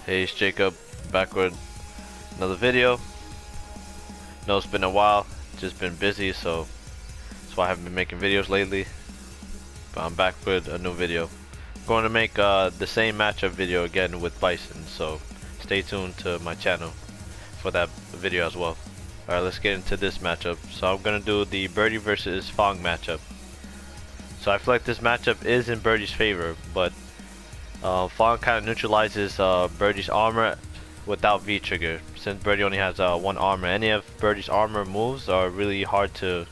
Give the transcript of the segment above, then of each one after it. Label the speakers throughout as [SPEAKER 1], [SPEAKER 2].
[SPEAKER 1] Hey, it's Jacob, back with another video. No, it's been a while, just been busy, so that's why I haven't been making videos lately. But I'm back with a new video. I'm going to make the same matchup video again with Bison, so stay tuned to my channel for that video as well. Alright, let's get into this matchup. So I'm going to do the Birdie versus Fang matchup. So I feel like this matchup is in Birdie's favor, but Fang kind of neutralizes Birdie's armor without V-trigger. Since Birdie only has one armor, any of Birdie's armor moves are really hard to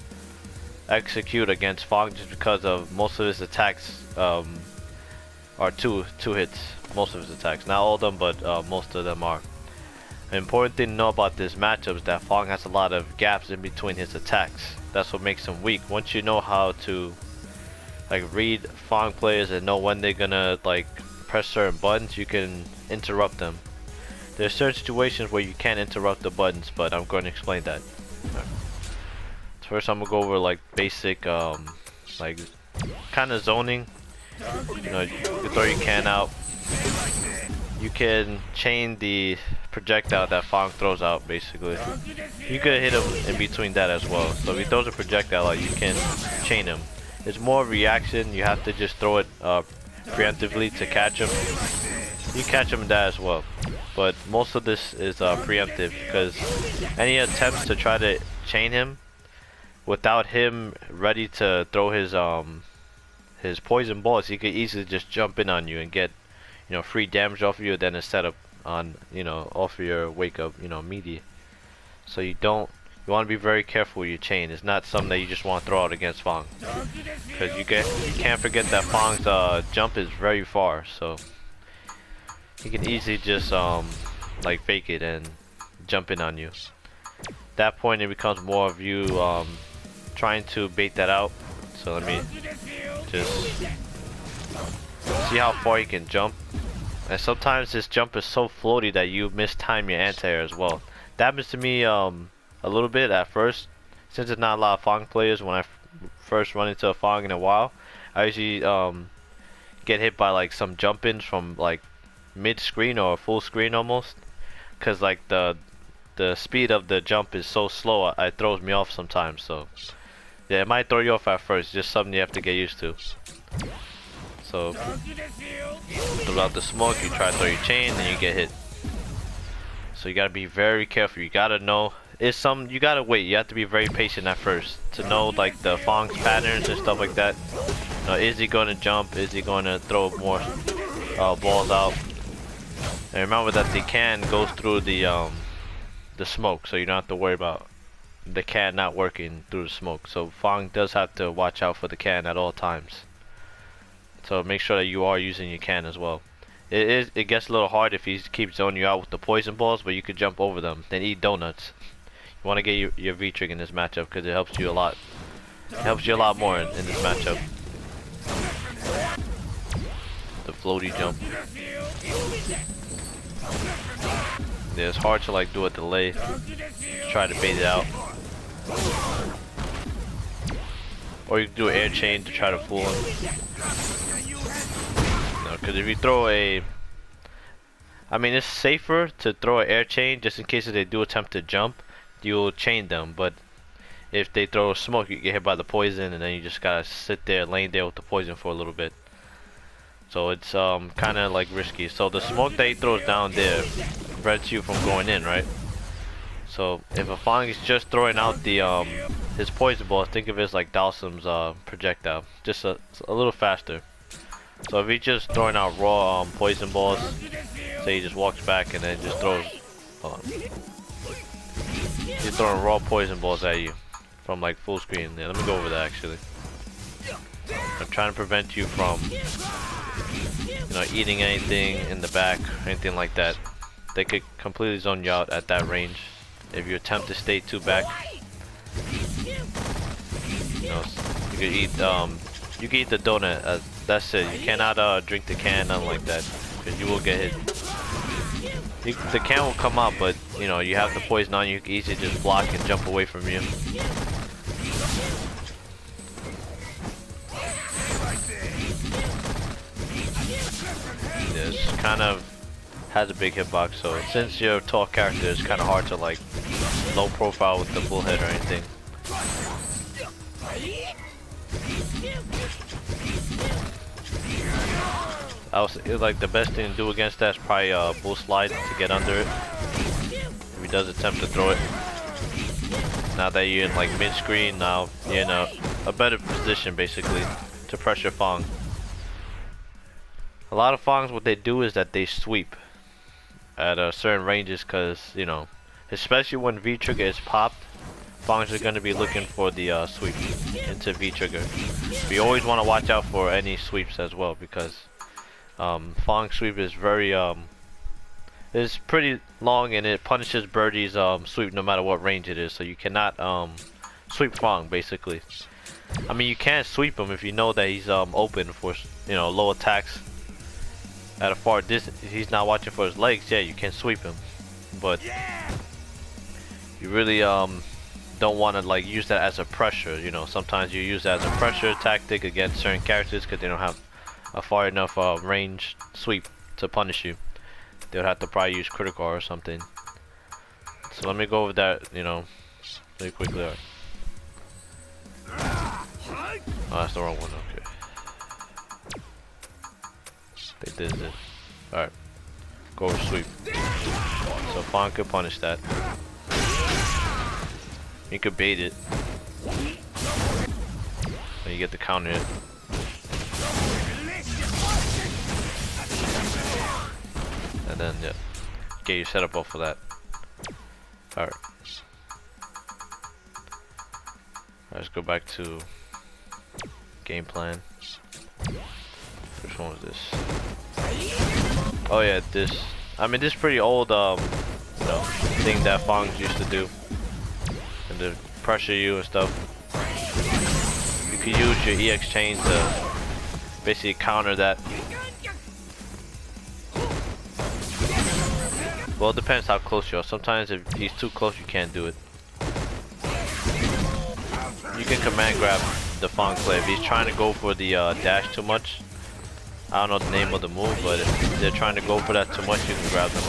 [SPEAKER 1] execute against Fang just because of most of his attacks are two hits. Most of his attacks, not all of them, but most of them are. An important thing to know about this matchup is that Fang has a lot of gaps in between his attacks. That's what makes him weak. Once you know how to read Fang players and know when they're gonna press certain buttons, you can interrupt them. There's certain situations where you can't interrupt the buttons, but I'm going to explain that. First, I'm gonna go over basic kind of zoning. You know, you throw your can out. You can chain the projectile that Fang throws out. Basically, you could hit him in between that as well. So if he throws a projectile out, you can chain him. It's more reaction. You have to just throw it preemptively to catch him. You catch him in that as well, but most of this is preemptive because any attempts to try to chain him without him ready to throw his poison balls, he could easily just jump in on you and get free damage off of you, then instead of on off of your wake up media. So you want to be very careful with your chain. It's not something that you just want to throw out against Fang, because you can't forget that Fang's jump is very far, so he can easily just fake it and jump in on you. At that point, it becomes more of you trying to bait that out. So let me just see how far you can jump. And sometimes this jump is so floaty that you mistime your anti-air as well. That happens to me a little bit at first, since there's not a lot of Fang players. When I first run into a Fang in a while, I usually get hit by some jump-ins from mid-screen or full screen almost, because the speed of the jump is so slow, it throws me off sometimes. So yeah, it might throw you off at first, just something you have to get used to. So throughout the smoke, you try to throw your chain and you get hit. So you gotta be very careful. You gotta know you gotta wait. You have to be very patient at first to know the Fang's patterns and stuff like that. Is he gonna jump? Is he gonna throw more balls out? And remember that the can goes through the smoke, so you don't have to worry about the can not working through the smoke. So Fang does have to watch out for the can at all times. So make sure that you are using your can as well. It gets a little hard if he keeps zoning you out with the poison balls, but you could jump over them, then eat donuts. You want to get your V-trigger in this matchup because it helps you a lot. It helps you a lot more in this matchup. The floaty jump. Yeah, it's hard to do a delay. Try to bait it out. Or you can do an air chain to try to fool him. Because if you throw it's safer to throw an air chain just in case if they do attempt to jump, you'll chain them. But if they throw smoke, you get hit by the poison, and then you just gotta sit there, laying there with the poison for a little bit. So it's kind of risky. So the smoke that he throws down there prevents you from going in, right? So if a Fang is just throwing out the his poison balls, think of it as like Dalsim's projectile, just a little faster. So if he's just throwing out raw poison balls, say he just walks back and then just throws, he's throwing raw poison balls at you from full screen. Yeah, let me go over that actually. I'm trying to prevent you from eating anything in the back, anything like that. They could completely zone you out at that range if you attempt to stay too back. You could eat the donut. That's it. You cannot drink the can, nothing like that, because you will get hit. The can will come out, but you have the poison on you. You can easily just block and jump away from you. Just kind of has a big hitbox, so since you're a tall character, it's kind of hard to like low profile with the full head or anything. Like the best thing to do against that is probably bull slide to get under it. If he does attempt to throw it. Now that you're in like mid screen, now you're in a better position basically to pressure Fang. A lot of Fangs, what they do is that they sweep at certain ranges, because you know, especially when V trigger is popped, Fangs are going to be looking for the sweep into V trigger. We always want to watch out for any sweeps as well, because Fang sweep is very it's pretty long, and it punishes Birdie's sweep no matter what range it is, so you cannot sweep Fang basically. I mean, you can sweep him if you know that he's open for, you know, low attacks at a far distance. If he's not watching for his legs, yeah, you can sweep him, but you really don't want to like use that as a pressure. You know, sometimes you use that as a pressure tactic against certain characters because they don't have a far enough range sweep to punish you. They would have to probably use critical or something. So let me go over that, you know, really quickly. Right. Oh, that's the wrong one. Okay. They did it. Alright. Go over sweep. So Fang could punish that. You could bait it. Then you get the counter hit. And then, yeah, get your setup up for that. Alright. Let's go back to game plan. Which one was this? Oh yeah, this. I mean, this is pretty old, you know, thing that Fangs used to do, and to pressure you and stuff. You could use your EX chain to basically counter that. Well, it depends how close you are. Sometimes if he's too close, you can't do it. You can command grab the Fang player. If he's trying to go for the dash too much, I don't know the name of the move, but if they're trying to go for that too much, you can grab them.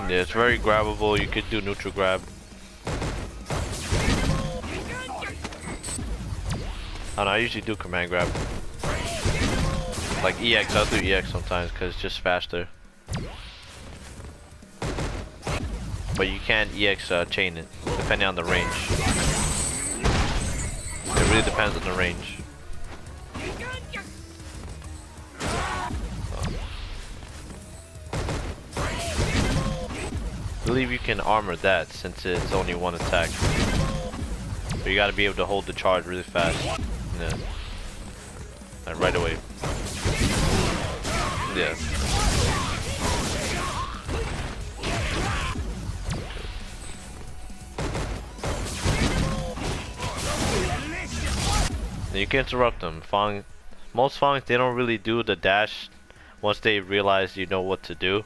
[SPEAKER 1] Yeah, it's very grabbable. You could do neutral grab. I don't know, I usually do command grab. Like EX, I'll do EX sometimes because it's just faster. But you can EX chain it, depending on the range. It really depends on the range. I believe you can armor that since it's only one attack. But you gotta be able to hold the charge really fast. Yeah. And right away. Yeah. You can interrupt them. Most Fangs, they don't really do the dash once they realize you know what to do.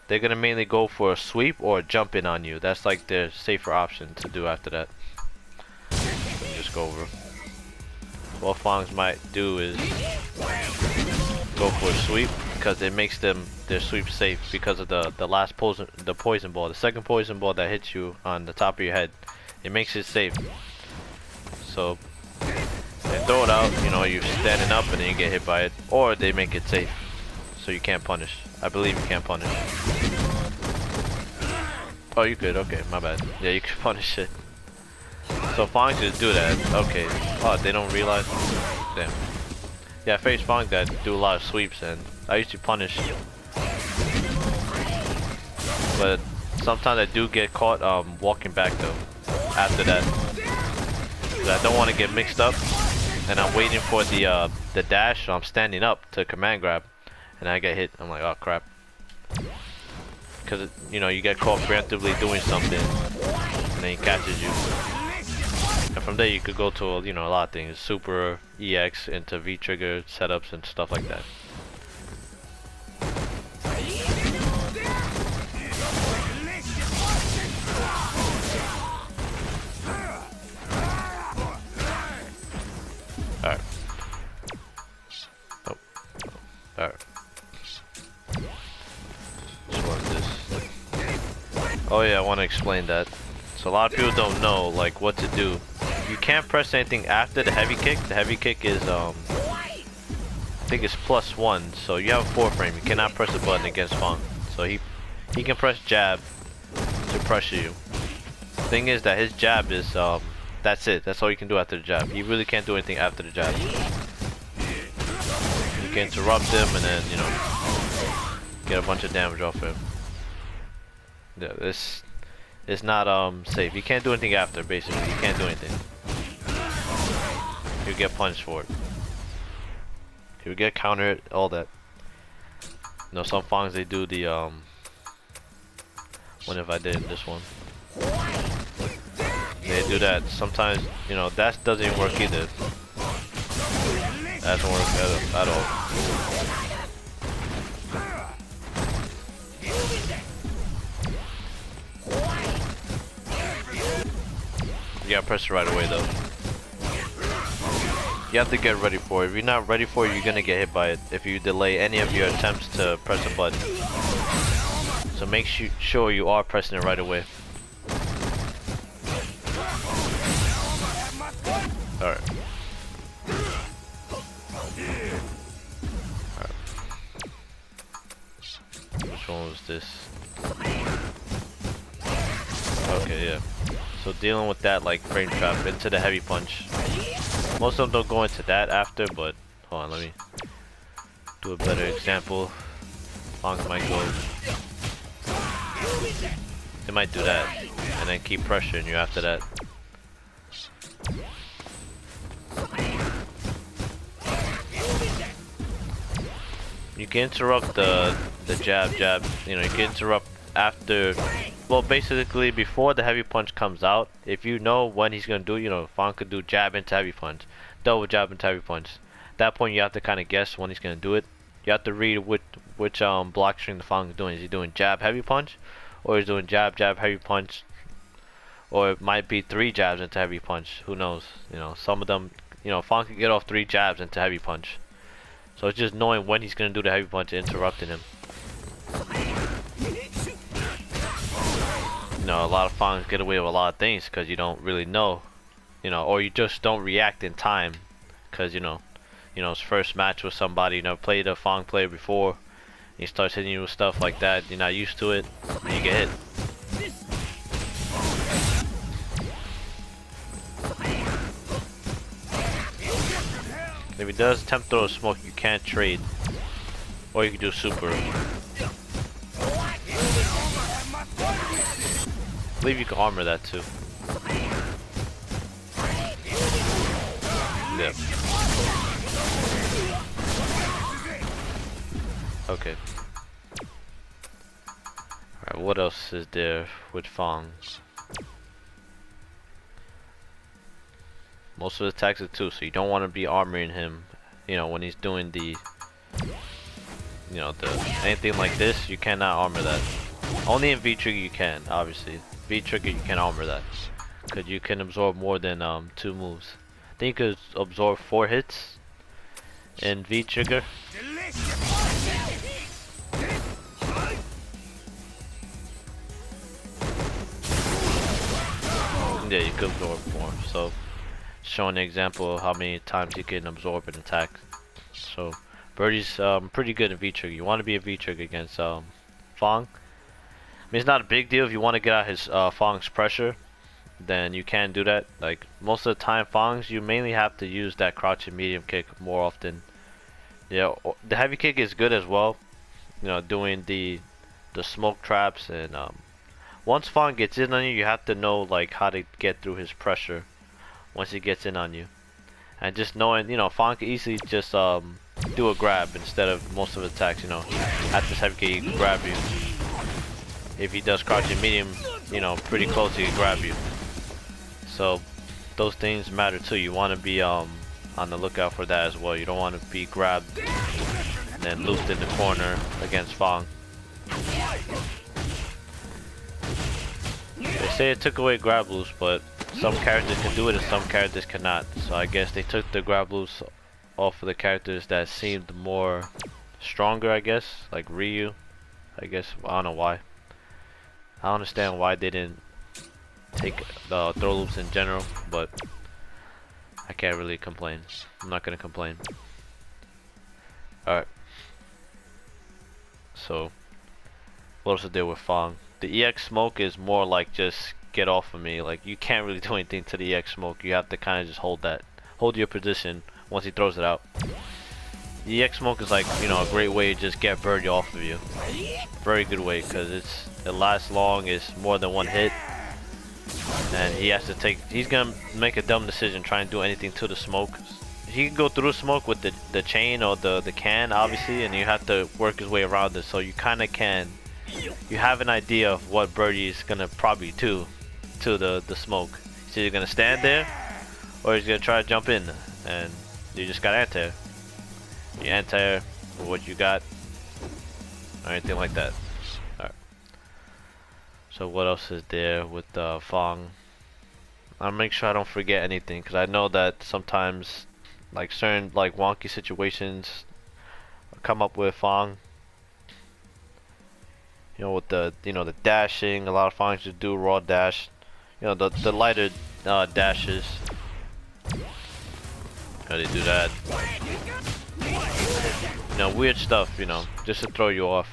[SPEAKER 1] They're gonna mainly go for a sweep or a jump in on you. That's like their safer option to do after that. Just go over. What Fangs might do is go for a sweep because it makes their sweep safe because of the last poison ball, the second poison ball that hits you on the top of your head. It makes it safe. So they throw it out, you know, you're standing up and then you get hit by it, or they make it safe so you can't punish. I believe you can't punish. Oh, you could. Okay, my bad. Yeah, you can punish it. So Fang just do that. Okay. Oh, they don't realize. Damn. Yeah, I faced Fang that do a lot of sweeps, and I used to punish. But sometimes I do get caught walking back though. After that, I don't want to get mixed up, and I'm waiting for the dash. So I'm standing up to command grab, and I get hit. I'm like, oh crap. Because, you know, you get caught preemptively doing something, and then he catches you. And from there you could go to, you know, a lot of things. Super, EX, into V-trigger setups and stuff like that. Alright. Oh. Alright. Oh yeah, I want to explain that. So a lot of people don't know like what to do. You can't press anything after the heavy kick. The heavy kick is I think it's +1. So you have a 4 frame. You cannot press a button against Fang. So he can press jab to pressure you. Thing is that his jab is that's it. That's all you can do after the jab. You really can't do anything after the jab. You can interrupt him and then, you know, get a bunch of damage off him. Yeah, this is not safe. You can't do anything after, basically. You can't do anything. You get punished for it. You get countered, all that. You know, some Fangs they do the what if I did this one? They do that. Sometimes, you know, that doesn't even work either. That doesn't work at all. You gotta press it right away though. You have to get ready for it. If you're not ready for it, you're gonna get hit by it if you delay any of your attempts to press a button. So make sure you are pressing it right away. Alright. Which one was this? Okay, yeah. So dealing with that like frame trap into the heavy punch. Most of them don't go into that after, but hold on, let me do a better example. Fang might go. They might do that and then keep pressuring you after that. You can interrupt the jab, you know, you can interrupt after, well basically before the heavy punch comes out. If you know when he's gonna do, you know, Fang could do jab into heavy punch, double jab into heavy punch. At that point you have to kind of guess when he's gonna do it. You have to read which block string the Fang is doing. Is he doing jab heavy punch, or is he doing jab heavy punch, or it might be 3 jabs into heavy punch. Who knows? You know, some of them, you know, Fang can get off 3 jabs into heavy punch. So it's just knowing when he's gonna do the heavy punch and interrupting him. You know, a lot of Fangs get away with a lot of things because you don't really know, you know, or you just don't react in time because you know, his first match with somebody, you never played a Fang player before. He starts hitting you with stuff like that. You're not used to it, and you get hit. If he does attempt to throw a smoke, you can't trade, or you can do super. I believe you can armor that too. Yep. Okay. Alright, what else is there with Fang? Most of the attacks are 2, so you don't want to be armoring him, you know, when he's doing the, you know, anything like this, you cannot armor that. Only in V-Trigger you can, obviously. V-Trigger you can armor that, because you can absorb more than 2 moves. I think you could absorb 4 hits in V-Trigger. Yeah, you could absorb more, so showing an example of how many times you can absorb an attack. So Birdie's pretty good in V-Trigger. You want to be a V-Trigger against Fang. I mean, it's not a big deal if you want to get out his Fang's pressure, then you can do that. Like most of the time Fangs, you mainly have to use that crouching medium kick more often. Yeah, the heavy kick is good as well, you know, doing the smoke traps, and once Fang gets in on you, you have to know like how to get through his pressure once he gets in on you. And just knowing, you know, Fang can easily just do a grab instead of most of the attacks, you know. At this heavy kick, he can grab you. If he does crouching medium, you know, pretty close, he can grab you. So those things matter too. You want to be on the lookout for that as well. You don't want to be grabbed and then looped in the corner against Fang. They say it took away grab loops, but some characters can do it and some characters cannot. So I guess they took the grab loops off of the characters that seemed more stronger, I guess, like Ryu. I guess, I don't know why. I understand why they didn't take the throw loops in general, but I can't really complain. I'm not gonna complain. Alright. So, what else is there with Fang? The EX smoke is more like just get off of me. Like, you can't really do anything to the EX smoke. You have to kind of just hold that. Hold your position once he throws it out. The EX smoke is like, you know, a great way to just get Birdie off of you. Very good way, because it lasts long, it's more than one hit. And he has to take, he's gonna make a dumb decision trying to do anything to the smoke. He can go through smoke with the chain or the can, obviously, and you have to work his way around it. So you kind of can, you have an idea of what Birdie is gonna probably do to the smoke. He's either gonna stand there, or he's gonna try to jump in, and you just gotta anti-air. You anti-air with what you got, or anything like that. Alright. So what else is there with Fang? I'll make sure I don't forget anything, because I know that sometimes, like certain like wonky situations come up with Fang. You know, with the the dashing, a lot of Fangs just do raw dash. You know, the lighter dashes. How they do that? You know, weird stuff. You know, just to throw you off.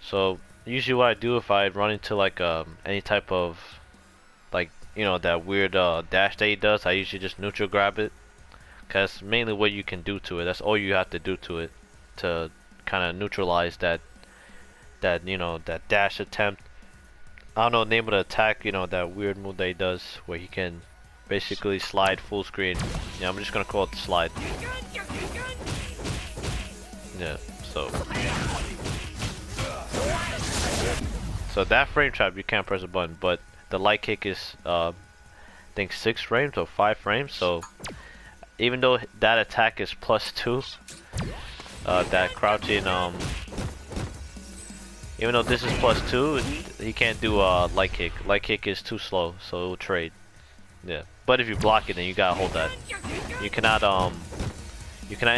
[SPEAKER 1] So usually, what I do if I run into like any type of like that weird dash that he does, I usually just neutral grab it. Cause mainly what you can do to it. That's all you have to do to it to kind of neutralize that dash attempt. I don't know the name of the attack. That weird move that he does where he can basically slide full screen. Yeah, I'm just gonna call it the slide. Yeah. So that frame trap you can't press a button, but the light kick is I think 6 frames or 5 frames. So even though that attack is +2, that crouching, even though this is +2, he can't do light kick. Light kick is too slow, so it will trade. Yeah, but if you block it, then you gotta hold that. You cannot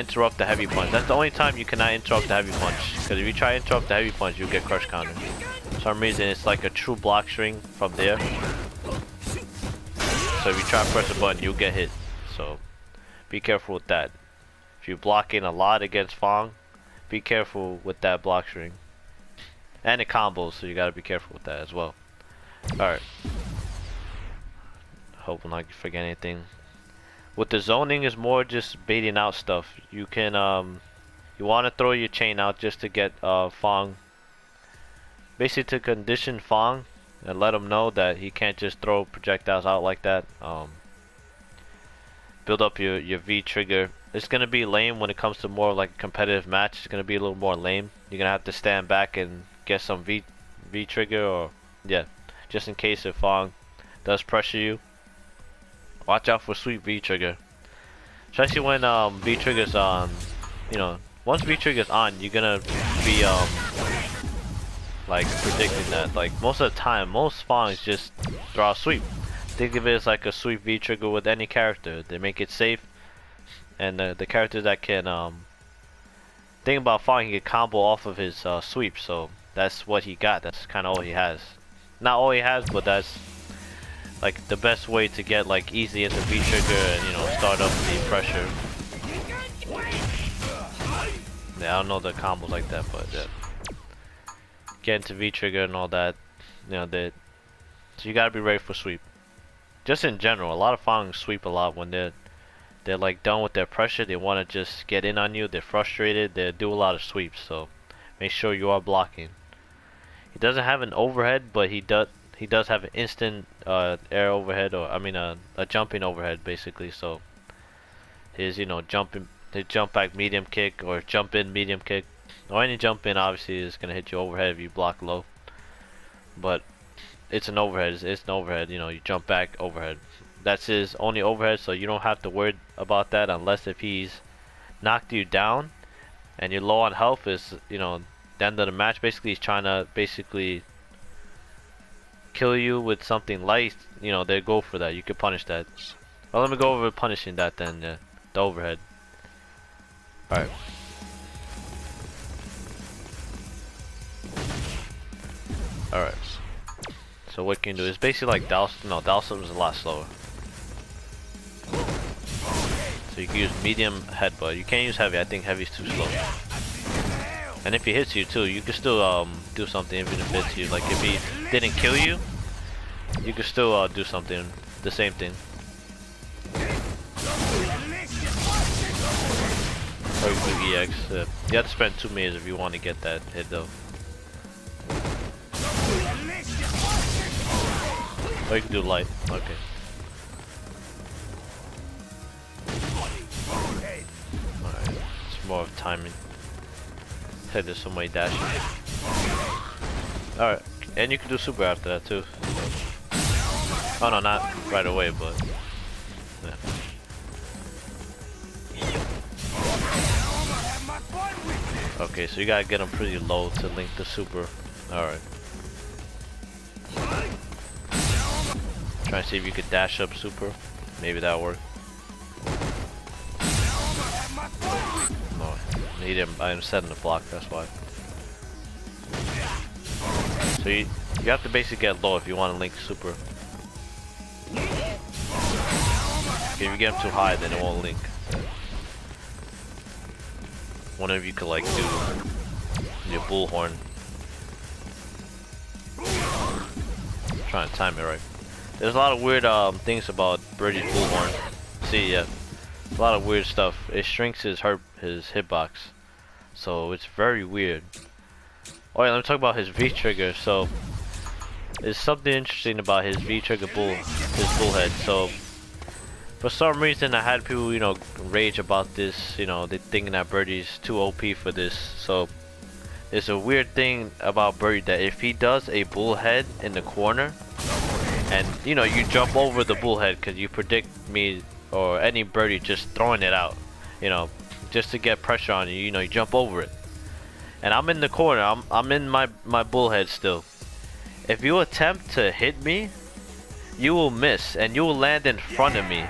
[SPEAKER 1] interrupt the heavy punch. That's the only time you cannot interrupt the heavy punch. Because if you try to interrupt the heavy punch, you'll get crush counter. For some reason, it's like a true block string from there. So if you try to press a button, you'll get hit. So be careful with that. If you're blocking a lot against Fang, be careful with that block string. And it combos, so you gotta be careful with that as well. Alright. Hope I'm not forgetting anything. With the zoning is more just baiting out stuff. You can you wanna throw your chain out just to get Fang. Basically to condition Fang and let him know that he can't just throw projectiles out like that. Build up your V trigger. It's gonna be lame when it comes to more like a competitive match. It's gonna be a little more lame. You're gonna have to stand back and get some V trigger, or yeah, just in case if Fang does pressure you. Watch out for sweep V trigger, especially when V trigger's on. Once V trigger's on, you're gonna be like predicting that. Like most of the time, most Fangs just draw a sweep. Think of it as like a sweep V trigger with any character. They make it safe, and the characters that can thing about Fang, he can combo off of his sweep. So that's what he got. That's kind of all he has. Not all he has, but that's like the best way to get like easy into V trigger and start up the pressure. Yeah, I don't know the combos like that, but yeah. Get into V trigger and all that. So you gotta be ready for sweep. Just in general, a lot of Fangs sweep a lot when they're like done with their pressure. They want to just get in on you. They're frustrated. They do a lot of sweeps. So make sure you are blocking. He doesn't have an overhead, but he does have an instant air overhead, or I mean a jumping overhead basically. So his jumping, his jump back medium kick or jump in medium kick, or any jump in obviously is gonna hit you overhead if you block low. But it's an overhead. It's an overhead. You jump back overhead. That's his only overhead, so you don't have to worry about that unless if he's knocked you down and you're low on health. Is the end of the match. Basically, he's trying to kill you with something light. They go for that. You can punish that. Well, let me go over punishing that then. The overhead. All right. Alright. So what you can do is basically like Dalsum is a lot slower. So you can use medium headbutt. You can't use heavy. I think heavy's too slow. And if he hits you too, you can still do something even if it hits you. Like if he didn't kill you, you can still do something. The same thing. Or you can do EX. You have to spend 2 meters if you want to get that hit though. Or you can do light. Okay. Alright. It's more of timing. Hey, there's somebody dashing. Alright. And you can do super after that too. Oh no, not right away, but yeah. Okay, so you gotta get them pretty low to link the super. Alright. Try and see if you could dash up super. Maybe that'll work. No, he didn't. I didn't set in the block, that's why. So you have to basically get low if you want to link super. If you get them too high, then it won't link. One of you could like do your bullhorn. Trying to time it right. There's a lot of weird things about Birdie's bullhorn. See, yeah, a lot of weird stuff. It shrinks his hitbox, so it's very weird. Oh yeah, let me talk about his V trigger. So there's something interesting about his V trigger his bullhead. So for some reason, I had people, rage about this. They thinking that Birdie's too OP for this. So there's a weird thing about Birdie that if he does a bullhead in the corner, and you jump over the bullhead because you predict me or any Birdie just throwing it out, just to get pressure on you. You jump over it, and I'm in the corner. I'm in my bullhead still. If you attempt to hit me, you will miss and you will land in front of me.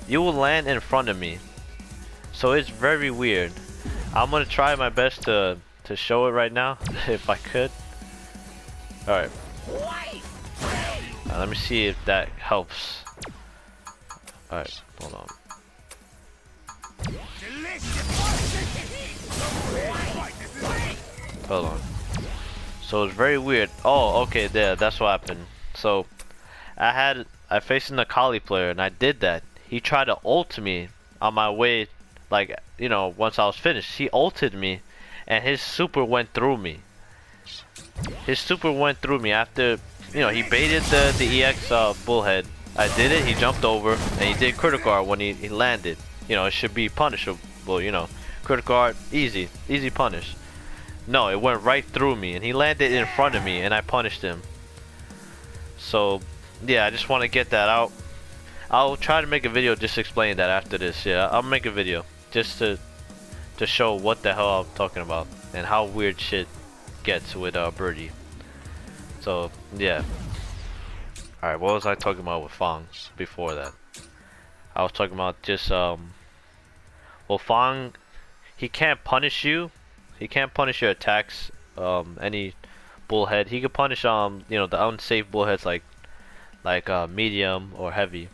[SPEAKER 1] You will land in front of me. So it's very weird. I'm gonna try my best to show it right now, if I could. All right. Let me see if that helps. All right, hold on. Hold on. So it's very weird. Oh, okay, that's what happened. So I faced an Akali player and I did that. He tried to ult me on my way, like, once I was finished. He ulted me and his super went through me. His super went through me after, he baited the EX bullhead. I did it, he jumped over, and he did critical art when he landed. It should be punishable, critical art, easy punish. No, it went right through me, and he landed in front of me, and I punished him. So, yeah, I just want to get that out. I'll try to make a video just explaining that after this. Yeah, I'll make a video just to show what the hell I'm talking about and how weird shit gets with Birdie. So, yeah. Alright, what was I talking about with Fang before that? I was talking about just, well, Fang, he can't punish you. He can't punish your attacks, any bullhead. He can punish, the unsafe bullheads like medium or heavy.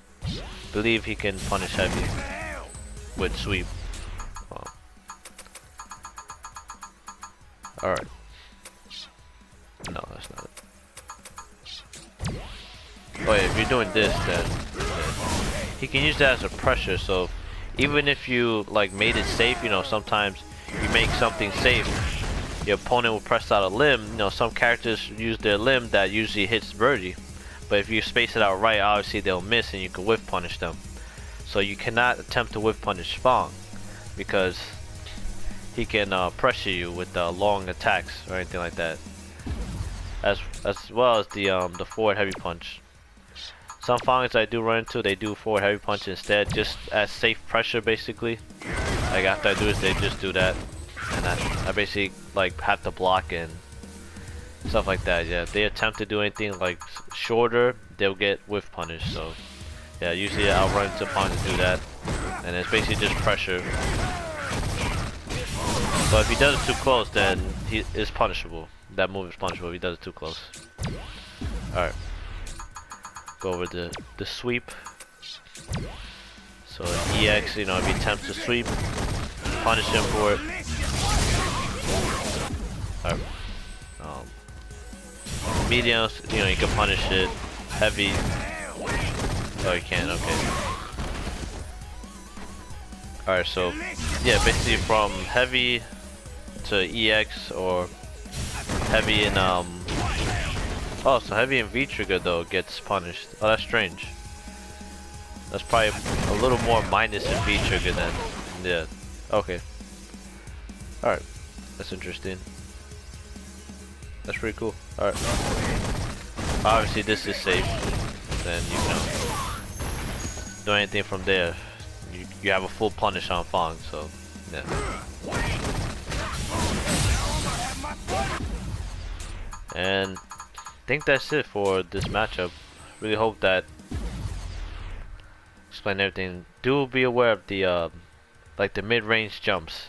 [SPEAKER 1] Believe he can punish heavy with sweep. Alright. No, that's not it. Oh yeah, if you're doing this, then he can use that as a pressure. So even if you made it safe, sometimes you make something safe, your opponent will press out a limb. Some characters use their limb that usually hits Birdie, but if you space it out right, obviously they'll miss and you can whiff punish them. So you cannot attempt to whiff punish Fang because he can pressure you with long attacks or anything like that. As well as the forward heavy punch. Some Fangs I do run into, they do forward heavy punch instead, just as safe pressure basically. Like after I do this, they just do that, and I basically have to block and stuff like that. Yeah, if they attempt to do anything shorter, they'll get whiff punish. So yeah, usually I'll run into Fangs to do that, and it's basically just pressure. But if he does it too close, then he is punishable. that move is punishable if he does it too close. Alright. Go over the sweep. So EX, you know, if he attempts to sweep, punish him for it. Alright. Medium, you know, you can punish it. Heavy. Oh, you can't, okay. Alright, so yeah, basically from heavy to EX or heavy in oh, so heavy in V trigger though gets punished. Oh, that's strange. That's probably a little more minus in V trigger than, yeah. Okay. Alright, that's interesting. That's pretty cool. Alright. Obviously this is safe. Then you know, do anything from there. You have a full punish on Fang, so yeah. And I think that's it for this matchup. Really hope that explain everything. Do be aware of the like the mid-range jumps.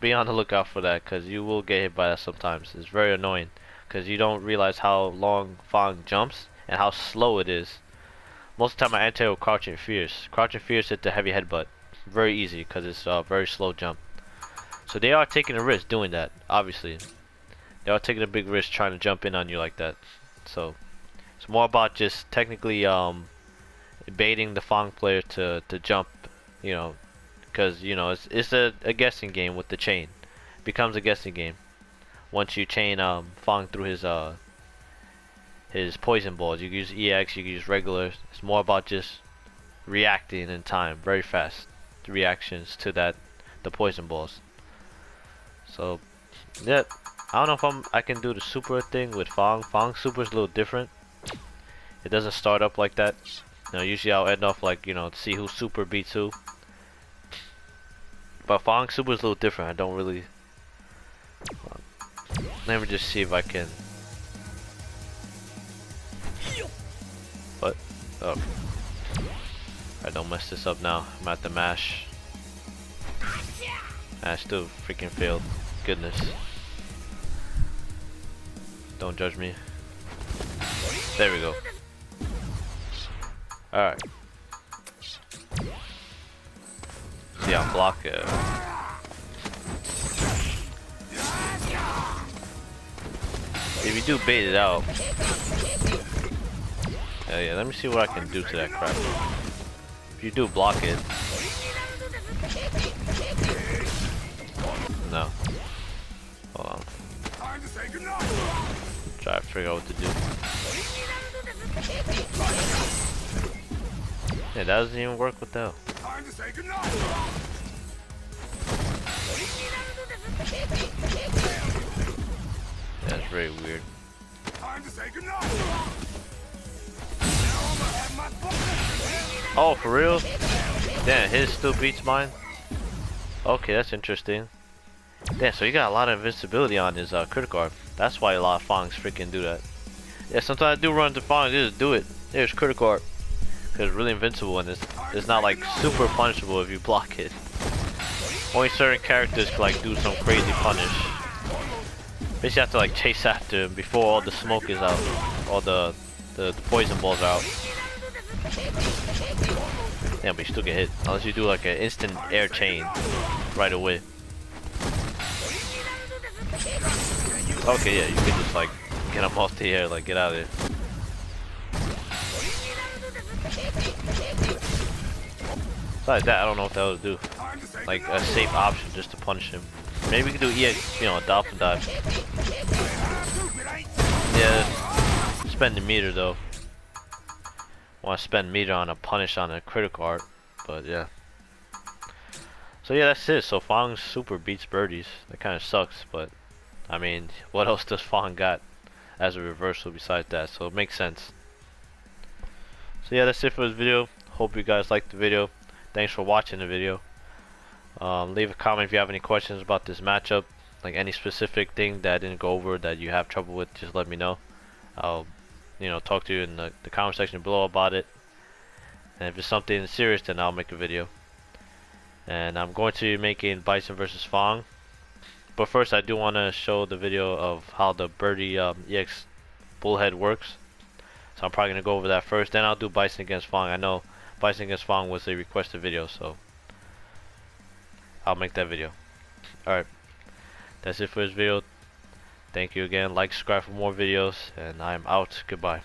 [SPEAKER 1] Be on the lookout for that, because you will get hit by that sometimes. It's very annoying because you don't realize how long Fang jumps and how slow it is. Most of the time I anti with crouching fierce. Crouching fierce hit the heavy headbutt. Very easy because it's a very slow jump. So they are taking a risk doing that, obviously. They are taking a big risk trying to jump in on you like that. So it's more about just technically baiting the Fang player to jump, you know, because you know it's a guessing game with the chain. It becomes a guessing game once you chain Fang through his poison balls. You can use EX, you can use regular. It's more about just reacting in time, very fast reactions to the poison balls. So yeah, I don't know if I can do the super thing with Fang. Fang super is a little different. It doesn't start up like that. You know, usually I'll end off like, you know, to see who super beats who. But Fang super is a little different. I don't really. Let me just see if I can. What? Oh. I don't mess this up now. I'm at the mash. I still freaking failed. Goodness. Don't judge me. There we go. Alright. See, I'll block it. If you do bait it out. Yeah, let me see what I can do to that crap. If you do block it. No. Hold on. Try to figure out what to do. Yeah, that doesn't even work with that. Yeah, that's very weird. Oh, for real? Damn, his still beats mine? Okay, that's interesting. Damn, so you got a lot of invincibility on his critical art. That's why a lot of Fangs freaking do that. Yeah, sometimes I do run into Fangs, just do it. There's critical art. Because it's really invincible and it's not like super punishable if you block it. Only certain characters can like do some crazy punish. Basically you have to like chase after him before all the smoke is out. All the poison balls are out. Yeah, but you still get hit. Unless you do like an instant air chain right away. Okay, yeah, you can just like get him off the air, like get out of there. Besides that, I don't know what the hell to do. Like a safe option just to punish him. Maybe we could do EX, you know, a dolphin dive. Yeah, spend the meter though. Want to spend meter on a punish on a critical art, but yeah. So yeah, that's it. So Fang's super beats birdies. That kind of sucks, but I mean, what else does Fang got as a reversal besides that? So it makes sense. So yeah, that's it for this video. Hope you guys liked the video. Thanks for watching the video. Leave a comment if you have any questions about this matchup, like any specific thing that I didn't go over that you have trouble with. Just let me know. I'll, you know, talk to you in the comment section below about it. And if it's something serious, then I'll make a video. And I'm going to be making Bison versus Fang. But first, I do want to show the video of how the Birdie EX bullhead works. So I'm probably gonna go over that first. Then I'll do Bison against Fang. I know Bison against Fang was a requested video, so I'll make that video. Alright, that's it for this video. Thank you again. Like, subscribe for more videos, and I'm out. Goodbye.